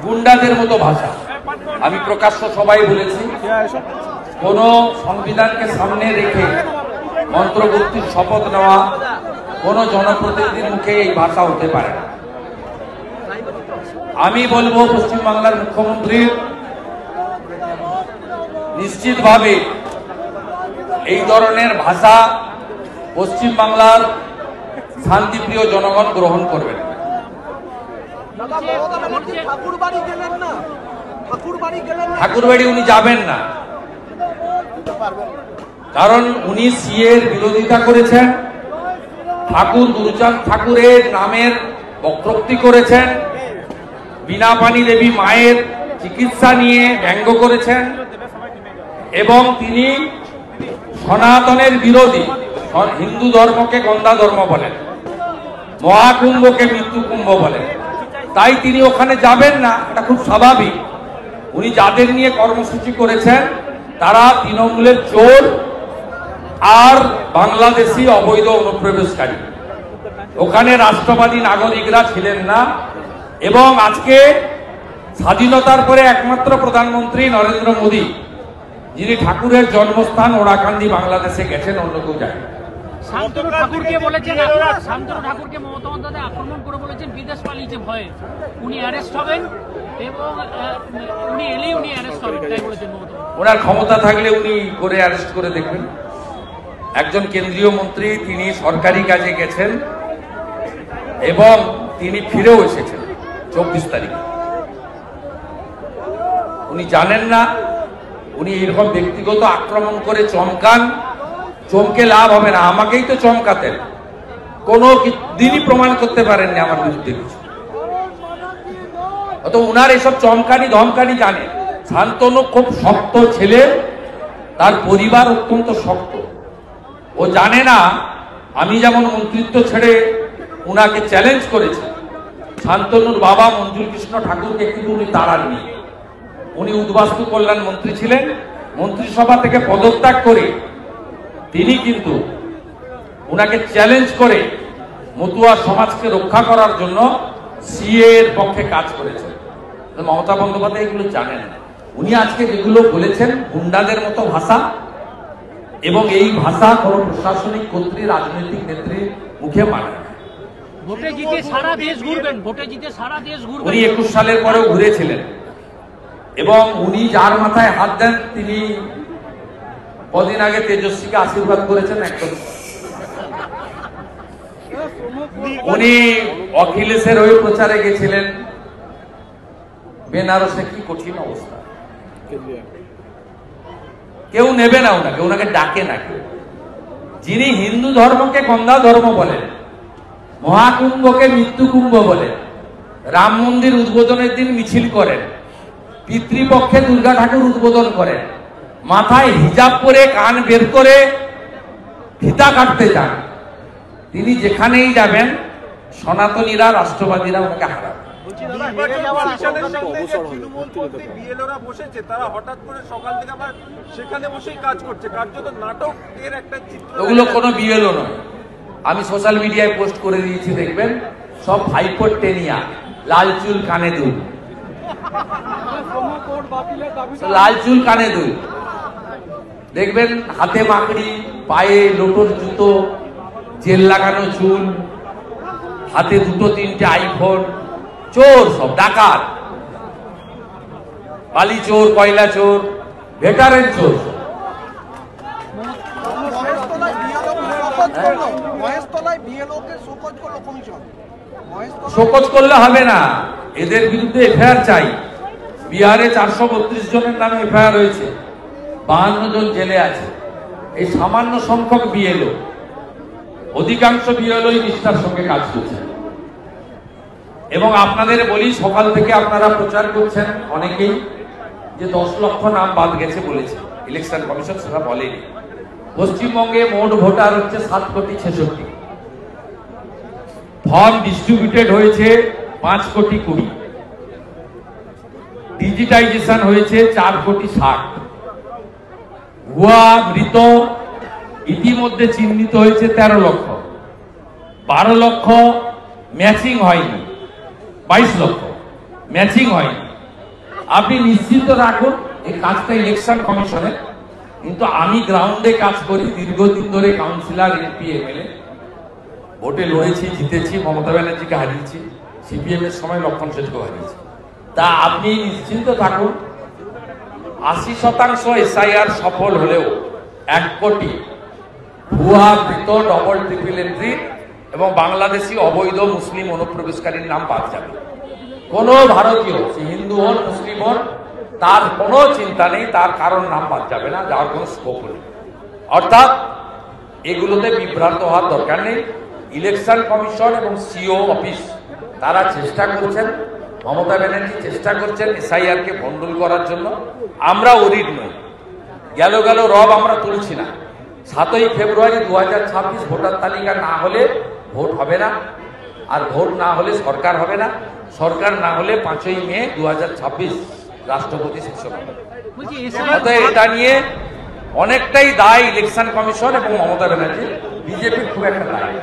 গুন্ডাদের মতো ভাষা। আমি প্রকাশ্য সবাই বলেছি, কোন সংবিধানকে সামনে রেখে মন্ত্রমুক্তির শপথ নেওয়া কোন জনপ্রতিনিধির মুখে এই ভাষা হতে পারে না। আমি বলবো পশ্চিমবাংলার মুখ্যমন্ত্রী নিশ্চিতভাবে এই ধরনের ভাষা পশ্চিমবাংলার শান্তিপ্রিয় জনগণ গ্রহণ করবেন। ঠাকুরবাড়ি উনি যাবেন না, কারণ উনি সিএর বিরোধিতা করেছেন, ঠাকুর গুরুচাঁদ ঠাকুরের নামের বক্তব্য করেছেন, বিনা পানি দেবী মায়ের চিকিৎসা নিয়ে ব্যঙ্গ করেছেন এবং তিনি সনাতনের বিরোধী, হিন্দু ধর্মকে গন্ধা ধর্ম বলেন, মহাকুম্ভকে মৃত্যু কুম্ভ বলেন। তাই তিনি ওখানে যাবেন না, এটা খুব স্বাভাবিক। উনি যাদের নিয়ে কর্মসূচি করেছেন তারা তৃণমূলের চোর আর বাংলাদেশি অবৈধ অনুপ্রবেশকারী। ওখানে রাষ্ট্রবাদী নাগরিকরা ছিলেন না। এবং আজকে স্বাধীনতার পরে একমাত্র প্রধানমন্ত্রী নরেন্দ্র মোদী, যিনি ঠাকুরের জন্মস্থান ওরাকান্দি বাংলাদেশে গেছেন, অন্য কেউ যায়। শান্তনু ঠাকুরকে বলেছেন, শান্তনু ঠাকুরকে মমতা বন্দ্যোপাধ্যায় আক্রমণ করে বলেছেন বিদেশ পালিয়েছে ভয়ে, উনি অ্যারেস্ট হবেন এবং উনি এলেই উনি অ্যারেস্ট হবেন, তাই বলেছেন মমতা। ওনার ক্ষমতা থাকলে উনি করে অ্যারেস্ট করে দেখবেন। একজন কেন্দ্রীয় মন্ত্রী, তিনি সরকারি কাজে গেছেন এবং তিনি ফিরেও এসেছেন 24 তারিখে। উনি জানেন না, উনি এরকম ব্যক্তিগত আক্রমণ করে চমকান, চমকে লাভ হবে না। আমাকেই তো চমকাতেন, কোনো দিনই প্রমাণ করতে পারেননি আমার বিরুদ্ধে কিছু। অত উনার এসব চমকানি ধমকানি জানে। শান্তনু খুব শক্ত ছেলে, তার পরিবার অত্যন্ত শক্ত। ও জানে না আমি যেমন মন্ত্রিত্ব ছেড়ে উনাকে চ্যালেঞ্জ করেছি, শান্তনুর বাবা মঞ্জুর কৃষ্ণ ঠাকুরকে কিন্তু উনি তাড়াননি। উনি উদ্বাস্তু কল্যাণ মন্ত্রী ছিলেন, মন্ত্রিসভা থেকে পদত্যাগ করে তিনি কিন্তু উনাকে চ্যালেঞ্জ করে মতুয়া সমাজকে রক্ষা করার জন্য সিএ এর পক্ষে কাজ করেছেন। মমতা বন্দ্যোপাধ্যায় এগুলো জানেন না। উনি আজকে যেগুলো বলেছেন গুন্ডাদের মতো ভাষা, এবং এই ভাষা কোন প্রশাসনিক কর্তৃ, রাজনৈতিক নেত্রীর মুখে মানে না। ভোটে জিতে সারা দেশ ঘুরবেন, ভোটে জিতে সারা দেশ ঘুরবেন। উনি 21 সালের পরেও ঘুরেছিলেন এবং উনি যার মাথায় হাত দেন তিনি কদিন আগে তেজস্বীকে আশীর্বাদ করেছেন একদম। উনি অখিলেশের হয়ে প্রচারে গেছিলেন বেনারসে, কি কঠিন অবস্থা। কেউ নেবে না ওনাকে, ওনাকে ডাকে না কেউ। যিনি হিন্দু ধর্মকে গন্ধা ধর্ম বলেন, মহাকুম্ভকে মৃত্যু কুম্ভ বলেন, রাম মন্দির উদ্বোধনের দিন মিছিল করেন, পিতৃপক্ষে দুর্গা ঠাকুর উদ্বোধন করেন, মাথায় হিজাব পরে কান বের করে ফিতা কাটতে যান, তিনি যেখানেই যাবেন সনাতনীরা, রাষ্ট্রবাদীরা ওনাকে হারাবে। ওগুলো কোনো বিএলও নয়। আমি সোশ্যাল মিডিয়ায় পোস্ট করে দিয়েছি, দেখবেন সব ভাইপোর টেনিয়া, লাল চুল কানে দুল, লাল চুল কানে দুল, দেখবেন হাতে মাকড়ি, পায়ে লোটোর জুতো, জেল লাগানো চুল, হাতে 2-3টে আইফোন, চোর সব, ডাকাত, বালি চোর, কয়লা চোর, ভেটারেন চোর। শোকজ করলে হবে না, এদের বিরুদ্ধে এফআইআর চাই। বিহারে 432 জনের নামে এফআইআর হয়েছে, 52 জন জেলে আছে। এই সামান্য সংখ্যক বিএলও, অধিকাংশ বিএলওই নিষ্ঠার সঙ্গে কাজ করছেন। এবং আপনাদের বলি, সকাল থেকে আপনারা প্রচার করছেন অনেকেই যে 10 লক্ষ নাম বাদ গেছে বলেছে, ইলেকশন কমিশন সেটা বলেনি। পশ্চিমবঙ্গে মোট ভোটার হচ্ছে 7,66,00,000। ফর্ম ডিস্ট্রিবিউটেড হয়েছে 5,20,00,000। ডিজিটাইজেশন হয়েছে 4,60,00,000। ভুয়া মৃত ইতিমধ্যে চিহ্নিত হয়েছে 13 লক্ষ। 12 লক্ষ ম্যাচিং হয়নি, 22 লক্ষ ম্যাচিং হয়নি। আপনি নিশ্চিত রাখুন এই কাজটা ইলেকশন কমিশনের, কিন্তু আমি গ্রাউন্ডে কাজ করি দীর্ঘদিন ধরে, কাউন্সিলর, এমপি, এমএলএ, ভোটে লড়েছি, জিতেছি, মমতা ব্যানার্জিকে হারিয়েছি, সিপিএম এর সময় লক্ষণ সেনকে হারিয়েছি। তা আপনি নিশ্চিন্ত থাকুন, 80% এসআইআর সফল হলেও 1 কোটি ভুয়া, মৃত, ডবল ট্রিপল এন্ট্রি এবং বাংলাদেশি অবৈধ মুসলিম অনুপ্রবেশকারীর নাম বাদ যাবে। কোন ভারতীয়, সে হিন্দু হন, মুসলিম হন, তার কোনো চিন্তা নেই, তার কারণ নাম বাদ যাবে না, যাওয়ার কোনো স্কোপ নেই। অর্থাৎ এগুলোতে বিভ্রান্ত হওয়ার দরকার নেই। ইলেকশন কমিশন এবং সিও অফিস তারা চেষ্টা করছেন, মমতা ব্যানার্জি চেষ্টা করছেন এসআইআর কে ভণ্ডুল করার জন্য। আমরা অরিড নই, গেল রব আমরা তুলছি না। 7ই ফেব্রুয়ারি 2026 ভোটার তালিকা না হলে ভোট হবে না, আর ভোট না হলে সরকার হবে না, সরকার না হলে 5ই মে 2026 রাষ্ট্রপতি শাসন হবে। অতএব এটা নিয়ে অনেকটাই দায় ইলেকশন কমিশন এবং মমতা ব্যানার্জি, বিজেপির খুব একটা দায়।